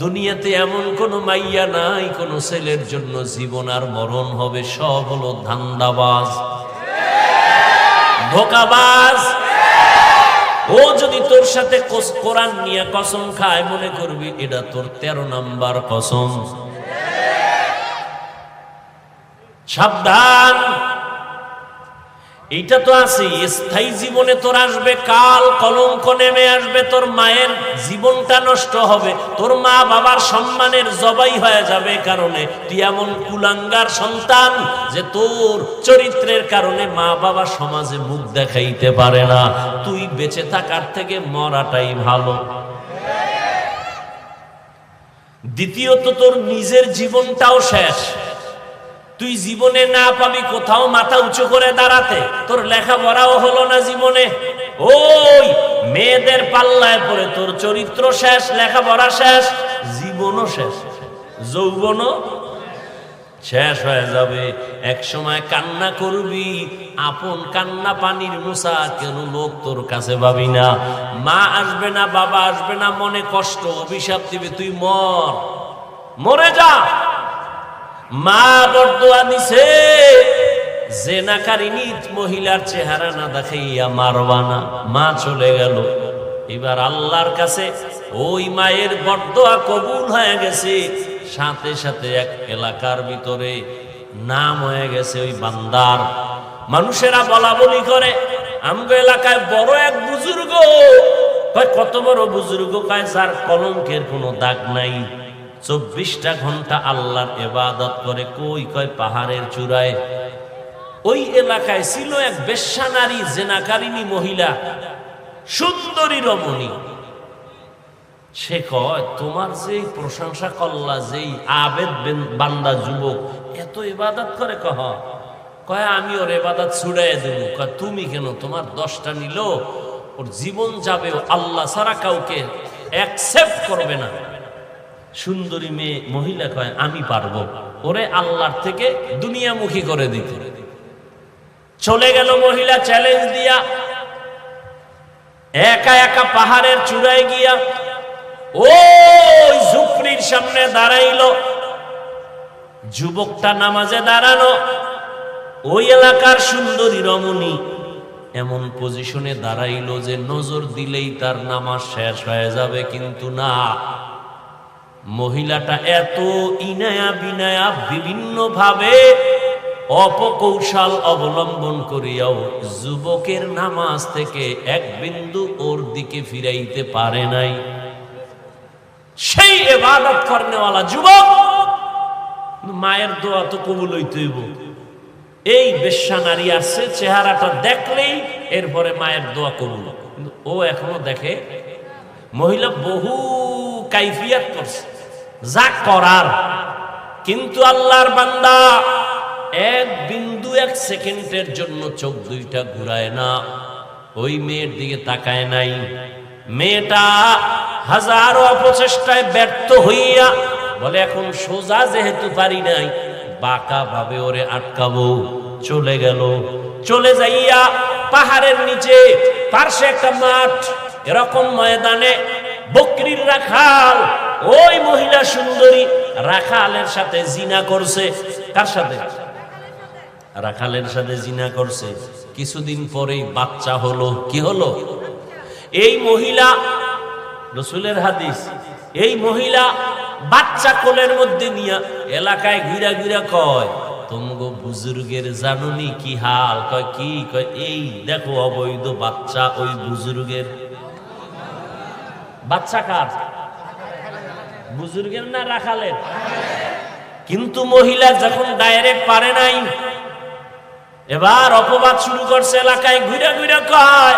দুনিয়াতে এমন কোন মাইয়া নাই কোন ছেলের জন্য জীবন আর মরণ হবে, সব হলো ধান্দাবাজ, ধোঁকাবাজ। ও যদি তোর সাথে কোরআন নিয়ে কসম খায়, মনে করবি এটা তোর 13 নাম্বার কসম। সাবধান, এইটা তো আছে স্থায়ী জীবনে তোর আসবে কাল, কলঙ্ক নেমে আসবে, তোর মায়ের জীবনটা নষ্ট হবে, তোর মা বাবার সম্মানের জবাই হয়ে যাবে, কারণে তুই এমন কুলাঙ্গার সন্তান যে তোর চরিত্রের কারণে মা বাবা সমাজে মুখ দেখাইতে পারে না। তুই বেঁচে থাকার থেকে মরাটাই ভালো। দ্বিতীয়ত, তোর নিজের জীবনটাও শেষ। তুই জীবনে না পাবি কোথাও মাথা উঁচু করে দাঁড়াতে, তোর লেখাপড়াও হলো না জীবনে, ওই মেয়েদের পাল্লায় পড়ে তোর চরিত্র শেষ, লেখাপড়া শেষ, জীবনও শেষ, যৌবনও শেষ হয়ে যাবে। এক সময় কান্না করবি, আপন কান্না পানির মুসা, কেন লোক তোর কাছে ভাবি না। মা আসবে না, বাবা আসবে না, মনে কষ্ট, অভিশাপ দিবে, তুই মরে যা। মা বরদোয়া দিছে, জেনাকারিনী মহিলার চেহারা না দেখাইয়া মারবা না। মা চলে গেল, এবার আল্লাহর কাছে ওই মায়ের বরদোয়া কবুল হয়ে গেছে। সাথে সাথে এক এলাকার ভিতরে নাম হয়ে গেছে ওই বান্দার। মানুষেরা বলা বলি করে, আমগো এলাকায় বড় এক বুজুর্গ। কত বড় বুজুর্গ? কয় যার কলঙ্কের কোনো দাগ নাই, 24টা ঘন্টা আল্লাহর ইবাদত করে। কয় পাহাড়ের চূড়ায়। ওই এলাকায় ছিল এক বেশ্যা নারী, জেনাকারিনী মহিলা, সুন্দরী রমণী। সে কয়, তোমার যে প্রশংসা করলা, যেই আবেদ বান্দা যুবক এত ইবাদত করে, কয় আমি ওর ইবাদত ছুড়াই দেব। কয় তুমি কেন? তোমার 10টা নিল, ওর জীবন যাবে, আল্লাহ ছাড়া কাউকে অ্যাকসেপ্ট করবে না। সুন্দরী মেয়ে মহিলা কয় আমি পারবো, ওরে আল্লাহর থেকে দুনিয়ামুখী করে দিতে। চলে গেল মহিলা চ্যালেঞ্জ দিয়া, একা একা পাহাড়ের চূড়ায় গিয়া ওই ঝুপড়ির সামনে দাঁড়াইলো। যুবকটা নামাজে দাঁড়ানো, ওই এলাকার সুন্দরী রমণী এমন পজিশনে দাঁড়াইলো যে নজর দিলেই তার নামাজ শেষ হয়ে যাবে, কিন্তু না, মহিলাটা এত ইনায়া বিনায়া বিভিন্ন ভাবে অপকৌশল অবলম্বন করিয়াও যুবকের নামাজ থেকে এক বিন্দু ওর দিকে ফিরাইতে পারে নাই। সেই ইবাদত করনেওয়ালা যুবক, মায়ের দোয়া তো কবুল হইতেইব। এই বেশ্যা নারী আসছে, চেহারাটা দেখলেই এরপরে মায়ের দোয়া কবুল। কিন্তু ও এখনো দেখে, মহিলা বহু কাইফিয়াত করছে যা করার, কিন্তু আল্লাহর বান্দা এক বিন্দু এক সেকেন্ডের জন্য চোখ দুইটা ঘুরায় না, ওই মেয়ের দিকে তাকায় নাই। মেয়েটা হাজারো অপচেষ্টায় ব্যর্থ হইয়া বলে, এখন সোজা যেহেতু পারি নাই, বাঁকা ভাবে ওরে আটকাবো। চলে গেল। চলে যাইয়া পাহাড়ের নিচে পার্শ্বে একটা মাঠ, এরকম ময়দানে বকরির রাখাল, ওই মহিলা সুন্দরী রাখালের সাথে জিনা করছে। কার সাথে? রাখালের সাথে জিনা করছে। কিছুদিন পরেই বাচ্চা হলো। কি হলো? এই মহিলা, রাসূলের হাদিস, এই মহিলা বাচ্চা কোলের মধ্যে নিয়া এলাকায় ঘুরা ঘুরা কয়, তোমগো বুজুর্গের জানুনি কি হাল? কয় কি? কয় এই দেখো অবৈধ বাচ্চা ওই বুজুর্গের। বাচ্চা কার? বুজুর্গের না রাখালের? কিন্তু মহিলা যখন ডাইরেক্ট পারে নাই, এবার অপবাদ শুরু করছে। এলাকায় ঘুরে ঘুরে কয়,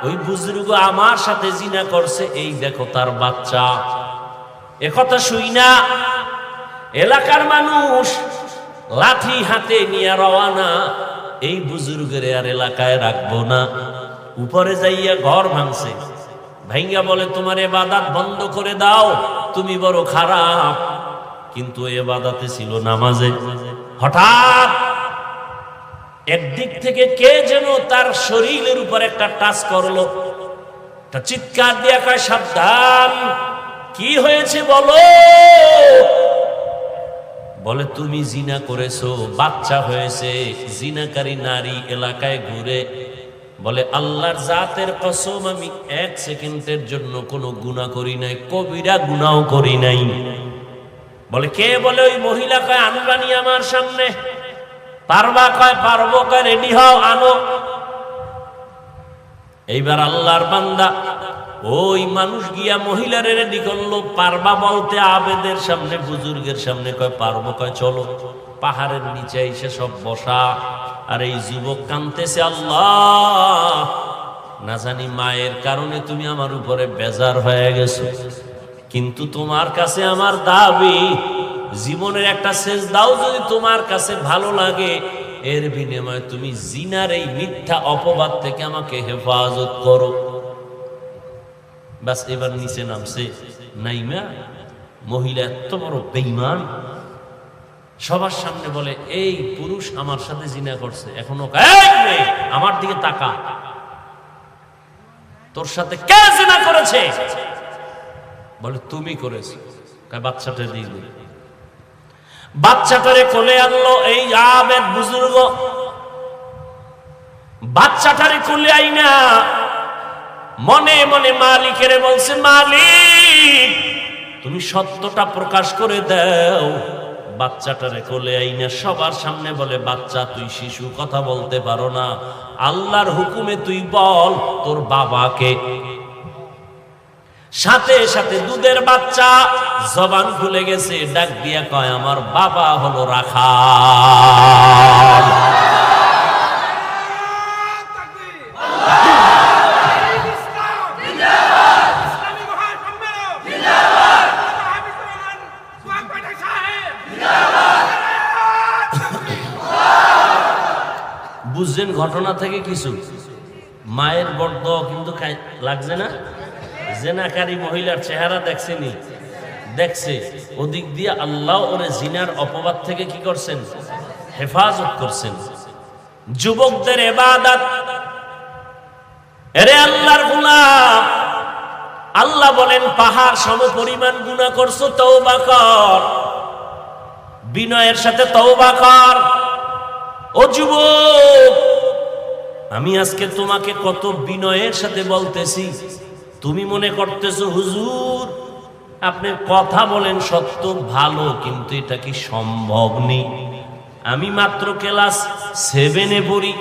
ওই বুজুর্গ আমার সাথে জিনা করছে, এই দেখো তার বাচ্চা। একথা শুই না এলাকার মানুষ লাঠি হাতে নিয়ে রওয়ানা। এই বুজুর্গের আর এলাকায় রাখবো না। উপরে যাইয়া ঘর ভাঙছে, ভাইঙ্গা বলে তোমার ইবাদত বন্ধ করে দাও, তুমি বড় খারাপ। কিন্তু ইবাদতে ছিল নামাজে। হঠাৎ একদিক থেকে কে যেন তার শরীরের উপর একটা টাচ করলো। চিৎকার দিয়া কয়, সাবধান, কি হয়েছে বলো? বলে তুমি জিনা করেছো, বাচ্চা হয়েছে। জিনাকারী নারী এলাকায় ঘুরে বলে আল্লাহর জাতের কসম, আমি 1 সেকেন্ডের জন্য কোনো গুনাহ করি নাই, কবিরা গুনাহও করি নাই। বলে কে? বলে ওই মহিলা। কয় আনবানি আমার সামনে। পারবা? কয় পারবো। কয় রেডি হও, আনো। এইবার আল্লাহর বান্দা ওই মানুষ গিয়া মহিলারে রেডি করলো। পারবা বলতে আবেদের সামনে, বুজুর্গের সামনে। কয় পারবো। কয় চলো। পাহাড়ের নিচে এসে সব বসা। আর এই যুবক কাঁদতেছে, আল্লাহ না জানি মায়ের কারণে তুমি আমার উপরে বেজার হয়ে গেছো, কিন্তু তোমার কাছে আমার দাবি, জীবনের একটা সেজদাও যদি তোমার কাছে ভালো লাগে, এর বিনিময়ে তুমি জিনার এই মিথ্যা অপবাদ থেকে আমাকে হেফাজত করো। বাস এবার নিচে নামছে। নাইমা মহিলা এত বড় বেঈমান, সবার সামনে বলে এই পুরুষ আমার সাথে জিনা করছে। এখনো আমার দিকে তাকা, তোর সাথে কে জিনা করেছে? বলে তুমি করেছো। বাচ্চাটা দিয়ে দিল। বাচ্চাটারে কোলে আনলো এই আবেদ বুজুর্গ। বাচ্চাটারে কোলে আইনা মনে মনে মালিকের বলছে, মালিক তুমি সত্যটা প্রকাশ করে দাও। বাচ্চাটারে কোলে আইনা সবার সামনে বলে, বাচ্চা তুই শিশু, কথা বলতে পারো না, আল্লাহর হুকুমে তুই বল তোর বাবাকে। সাথে সাথে দুধের বাচ্চা জবান খুলে গেছে, ডাক দিয়া কয় আমার বাবা হলো রাখাল। বুঝছেন ঘটনা থেকে কিছু? মায়ের বড্ড কিন্তু লাগছে না? জেনাকারী মহিলার চেহারা দেখছেনি? দেখছে। ওদিক দিয়ে আল্লাহ ওরে জিনার অপবাদ থেকে কি করছেন? হেফাজত করছেন। যুবকদের ইবাদত। আরে আল্লাহর গোলাম, আল্লাহ বলেন পাহাড় সমপরিমাণ গুনাহ করছো, তওবা কর, বিনয়ের সাথে তওবা কর। ও যুবক, আমি আজকে তোমাকে কত বিনয়ের সাথে বলতেছি, তুমি মনে করতেছো হুজুর আপনি কথা বলেন সত্য ভালো, কিন্তু এটা কি সম্ভব নেই? আমি মাত্র ক্লাস 7-এ পড়ি,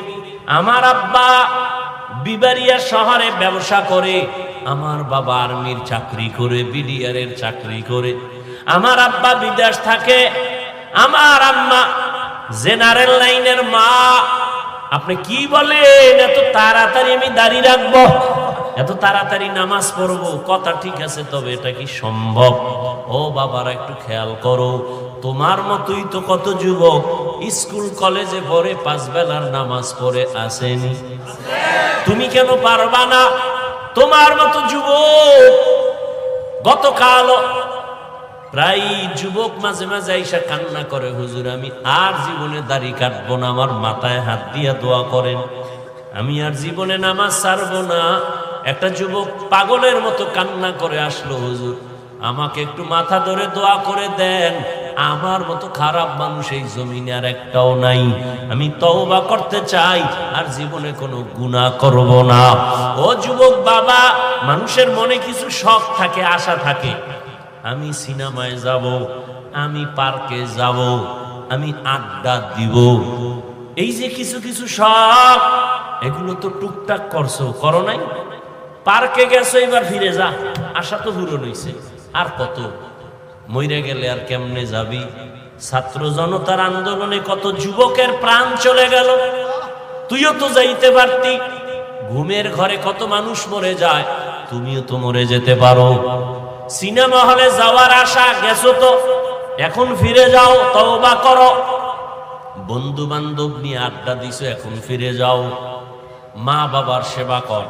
আমার আব্বা বিবারিয়া শহরে ব্যবসা করে, আমার বাবা আর্মির চাকরি করে, বিডিআরের চাকরি করে, আমার আব্বা বিদেশ থাকে, আমার আম্মা জেনারেল লাইনের মা। আপনি কি বলেন এত তাড়াতাড়ি আমি দাঁড়িয়ে রাখবো, এত তাড়াতাড়ি নামাজ পড়বো? কথা ঠিক আছে, তবে এটা কি সম্ভব? ও বাবারা একটু খেয়াল করো, তোমার মতোই তো কত যুবক স্কুল কলেজে পড়ে 5 বেলার নামাজ পড়ে আসেনি। তুমি কেন পারবা না? তোমার মতো যুবক গতকাল প্রায় যুবক মাঝে মাঝে আইসা কান্না করে, হুজুর আমি আর জীবনে দাড়ি কাটবো না, আমার মাথায় হাত দিয়া দোয়া করেন, আমি আর জীবনে নামাজ ছাড়বো না। একটা যুবক পাগলের মতো কান্না করে আসলো, হুজুর আমাকে একটু মাথা ধরে দোয়া করে দেন, আমার মতো খারাপ মানুষ এই জমিনে আর একটাও নাই, আমি তওবা করতে চাই, আর জীবনে কোনো গুনাহ করব না। ও যুবক বাবা, মানুষের মনে কিছু শখ থাকে, আশা থাকে, আমি সিনেমায় যাব, আমি পার্কে যাব, আমি আড্ডা দিব, এই যে কিছু কিছু শখ, এগুলো তো টুকটাক করছো, করো নাই? পার্কে গেছো, এবার ফিরে যা, আশা তো পূরণ হইছে, আর কত? মইরে গেলে আর কেমনে যাবি? ছাত্র জনতার আন্দোলনে কত যুবকের প্রাণ চলে গেল, তুইও তো যাইতে পারতি। ঘুমের ঘরে কত মানুষ মরে যায়, তুমিও তো মরে যেতে পারো। সিনেমা হলে যাওয়ার আশা, গেছো তো, এখন ফিরে যাও, তওবা করো। বন্ধু বান্ধব নিয়ে আড্ডা দিছো, এখন ফিরে যাও। মা বাবার সেবা কর,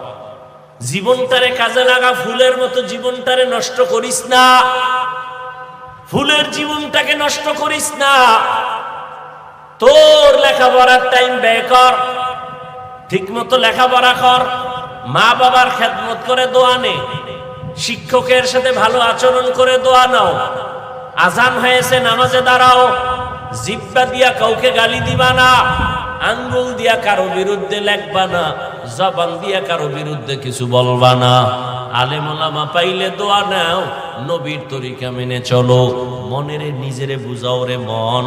জীবনটারে কাজে লাগা, ফুলের মতো জীবনটারে নষ্ট করিস না, ফুলের জীবনটাকে নষ্ট করিস না। তোর লেখাপড়ার টাইম ব্যয় কর, ঠিক মতো লেখাপড়া কর, মা বাবার খেদমত করে দোয়া নে। শিক্ষকের সাথে ভালো আচরণ করে দোয়া নাও। আজান হয়েছে, নামাজে দাঁড়াও। জিহ্বা দিয়া কাউকে গালি দিবা না, আঙ্গুল দিয়া কারো বিরুদ্ধে লেখবা না, জবান দিয়া কারো বিরুদ্ধে কিছু বলবা না। আলেম ওলামা পাইলে দোয়া নাও, নবীর তরিকা মেনে চলো। মনেরে নিজেরে বুঝাও রে মন,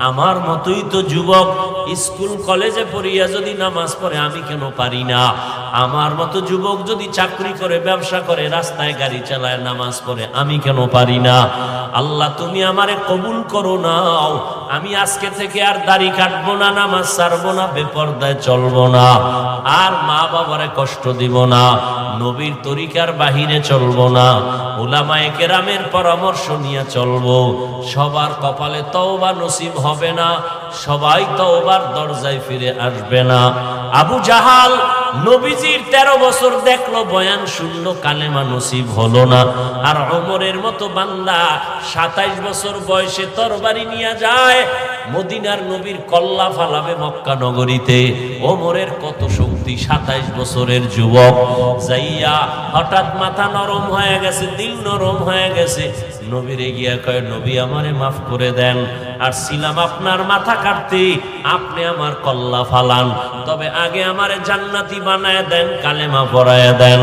আমার মতোই তো যুবক স্কুল কলেজে পড়িয়া যদি নামাজ পড়ে আমি কেন পারি না? আমার মতো যুবক যদি চাকরি করে, ব্যবসা করে, রাস্তায় গাড়ি চালায়, নামাজ পড়ে আমি কেন পারি না? আল্লাহ তুমি আমারে কবুল করো নাও। আমি আজকে থেকে আর দাড়ি কাটবো না, নামাজ ছাড়বো না, বেপরদায় চলবো না, আর মা বাবারে কষ্ট দিব না, নবীর তরিকার বাহিরে চলবো না, উলামায়ে কেরামের পরামর্শ নিয়ে চলবো। সবার কপালে তওবা নসিব হবে না, সবাই তওবার দরজায় ফিরে আসবে না। আবু জাহাল নবীজির 13 বছর দেখলো, বয়ান শুনলো, কালেমা নসিব হলো না। আর ওমরের মতো বান্দা 27 বছর বয়সে তরবারি নিয়ে যায়, মদিনার নবীর কল্লা ফালাবে মক্কা নগরীতে। ওমরের কত শক্তি, 27 বছরের যুবক যাইয়া হঠাৎ মাথা নরম হয়ে গেছে, দিল নরম হয়ে গেছে। নবীরে গিয়া কয়, নবী আমারে মাফ করে দেন, আর ছিলাম আপনার মাথা কাটতে, আপনি আমার কল্লা ফালান, তবে আগে আমারে জান্নাতি বানায় দেন, কালেমা পড়ায় দেন।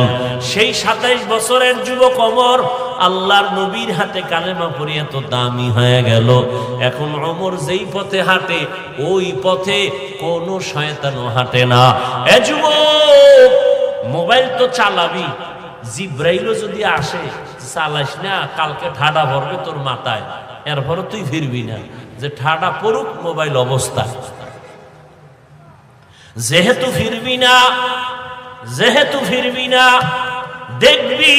সেই 27 বছরের যুবক ওমর আল্লাহর নবীর হাতে কালেমা পড়িয়া তো দামি হয়ে গেল। এখন ওমর যেই পথে হাঁটে, ওই পথে কোনো শয়তানও হাঁটে না। এ যুবক, মোবাইল তো চালাবি, জিব্রাইলও যদি আসে, চালাস না, কালকে ঠাডা ভরবে তোর মাথায়, এরপরে তুই ফিরবি না, যে ঠাডা পড়ুক মোবাইল অবস্থায়। যেহেতু ফিরবি না, দেখবি,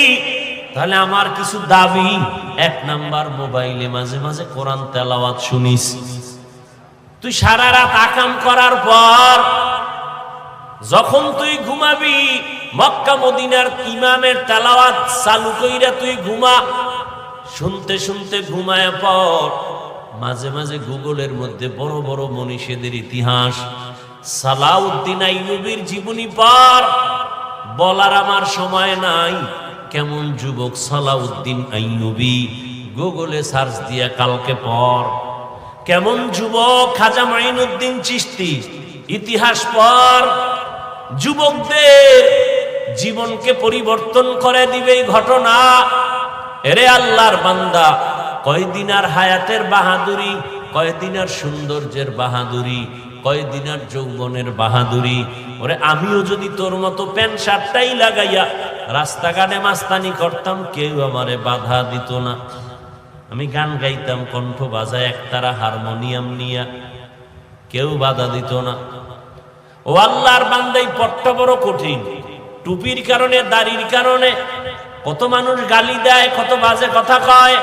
তাহলে আমার কিছু দাবি। 1 নাম্বার, মোবাইলে মাঝে মাঝে কোরআন তেলাওয়াত শুনিস। তুই সারা রাত আকাম করার পর যখন তুই ঘুমাবি, মক্কা মদিনার ইমামের তেলাওয়াত চালু কইরা তুই ঘুমা। শুনতে শুনতে ঘুমায় পর মাঝে মাঝে গুগলের মধ্যে বড় বড় মনীষীদের ইতিহাস, সালাউদ্দিন আইয়ুবীর জীবনী পড়। বলার আমার সময় নাই, কেমন যুবক সালাউদ্দিন আইয়ুবী, গুগলে সার্চ দিয়া কালকে পড়। কেমন যুবক খাজা মাইনুদ্দিন চিশতি, ইতিহাস পড়। যুবকদের জীবনকে পরিবর্তন করে দিবে এই ঘটনা। এরে আল্লাহর বান্দা, কয়দিনার হায়াতের বাহাদুরি, কয়দিনার সৌন্দর্যের বাহাদুরি, কয়দিনার যৌবনের বাহাদুরি। ওরে আমিও যদি তোর মতো প্যান্ট শার্টটাই লাগাইয়া রাস্তাঘাটে মাস্তানি করতাম, কেউ আমারে বাধা দিত না। আমি গান গাইতাম কণ্ঠ বাজায়, একতারা হারমোনিয়াম নিয়া, কেউ বাধা দিত না। ও আল্লাহর বান্দা, এই পথটা বড় কঠিন। টুপির কারণে, দাড়ির কারণে কত মানুষ গালি দেয়, কত বাজে কথা কয়।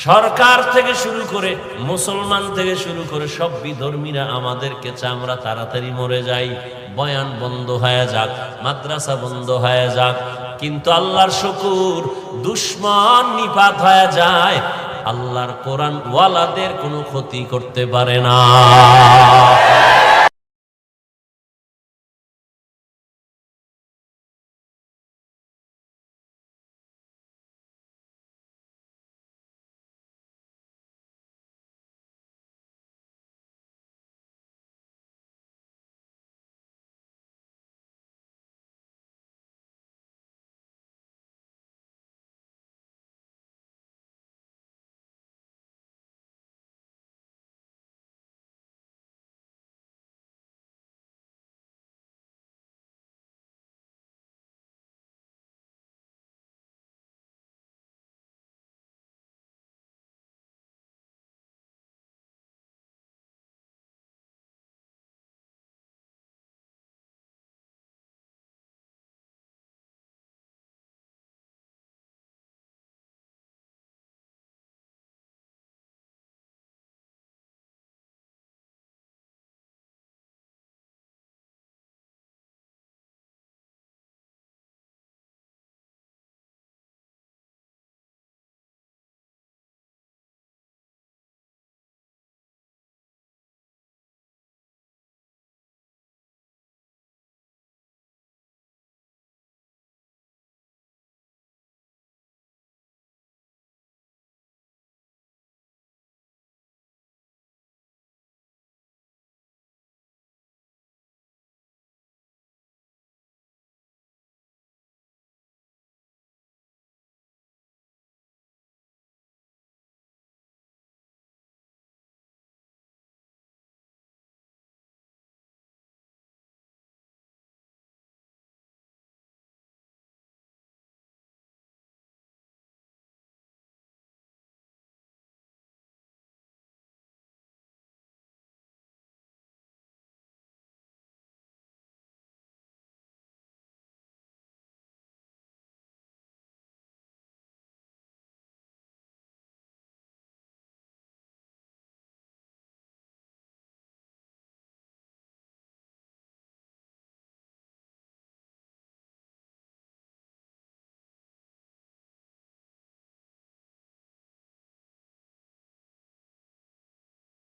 সরকার থেকে শুরু করে, মুসলমান থেকে শুরু করে সব বিধর্মীরা আমাদেরকে চায় আমরা তাড়াতাড়ি মরে যাই, বয়ান বন্ধ হয়ে যাক, মাদ্রাসা বন্ধ হয়ে যাক। কিন্তু আল্লাহর শুকুর, দুশ্মন নিপাত হয়ে যায়, আল্লাহর কোরআন ওয়ালাদের কোনো ক্ষতি করতে পারে না।